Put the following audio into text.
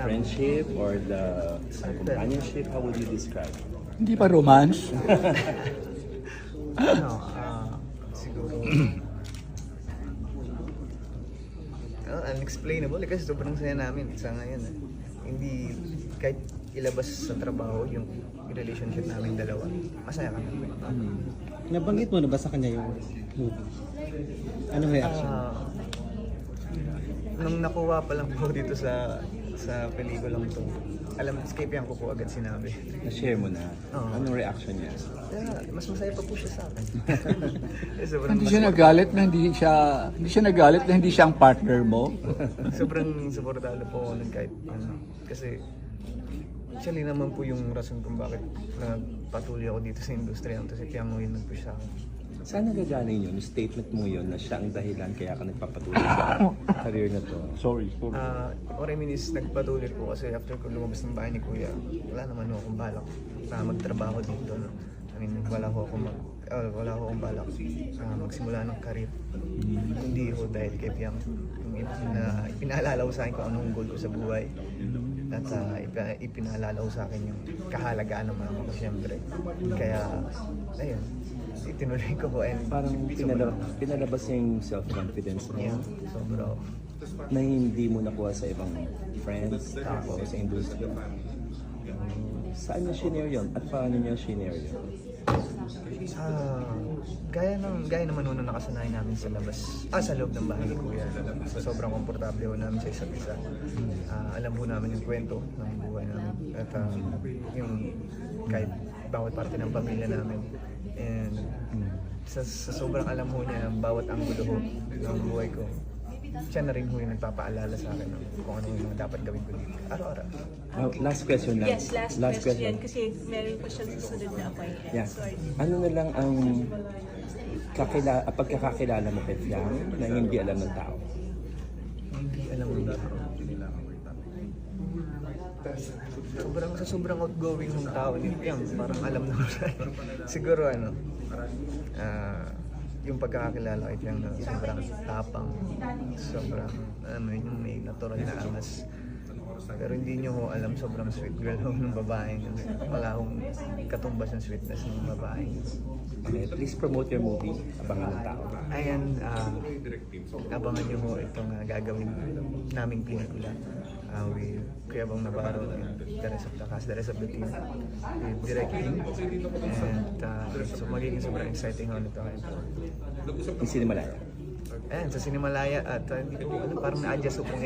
friendship or the companionship? How would you describe? Hindi pa romance? Siguro unexplainable kasi sobrang saya namin sa ngayon. Hindi kahit ilabas sa trabaho yung relationship namin dalawa. Masaya kami. Nabanggit mo na ba sa kanya yung movie? Anong reaction? Nung nakuha pa lang po dito sa pelikulang to, escape yan ko po agad sinabi. Na-share mo na. Oo. Anong reaction niya? Kaya mas masaya pa po siya sa akin. Sobrang Hindi siya nagalit na hindi siya nagalit na hindi siya ang partner mo? sobrang suportado po ako nun kahit ano. Kasi actually naman po yung rason kung bakit nagpatuloy ako dito sa industriya. Kasi kaya mo yun nag-push sa akin. Saan nagagaling yun? Yung statement mo yun na siya ang dahilan kaya ka nagpapatuloy sa career na to? Sorry. What I mean is nagpatuloy po kasi after ko lumabas ng bahay ni Kuya, wala naman ako akong balak na magtrabaho dito. No? I mean, wala ko akong balak magsimula ng career. Hindi ko dahil kay Piang. Na ipinaalala ko sa akin kung anong goal ko sa buhay. At ipinaalala ko sa akin yung kahalagaan ng mama ko siyempre. Kaya, ayun, itinuloy ko po. And Parang pinalabas niya yung self-confidence mo yeah, sobra. na hindi mo nakuha sa ibang friends o sa industry. Saan niya shinare yun? At paano niya shinare yun? Gaya naman nung nakasanayan namin sa labas, sa loob ng bahay ni Kuya. Sobrang komportable ho namin sa isa't isa. Alam po namin yung kwento ng buhay namin. At yung kahit bawat parte ng pamilya namin. And sa sobrang alam ho niya ng bawat anggulo ho ng buhay ko, siya na rin ho yung nagpapaalala sa akin kung ano yung dapat gawin ko dito. Araw-araw. Last question lang. Yes, last question. Kasi meron pa siyang susunod na appointment. Yeah. Sorry. Ano na lang ang pagkakakilala mo kay Fiang na hindi alam ng tao? Hindi alam mo na. Sobrang outgoing ng tao ni Piang. Parang alam na ko siya. Siguro yung pagkakakilala kay Piang na sobrang tapang, sobrang yung may natural na angas. Pero hindi nyo ho alam, sobrang sweet girl ho ng babae. Wala akong katumbas ng sweetness ng babae. Okay, please promote your movie, Abangan ng Tao. Ayan, abangan nyo ho itong gagawin naming pelikula. With Kuya Bong Navarro and the rest of the cast, the rest of the team, with directing. And so magiging sobrang exciting ho nito kayo. Yung Sinimalaya. Ayan, sa Sinimalaya at hindi ko alam, parang na-adjust ko kung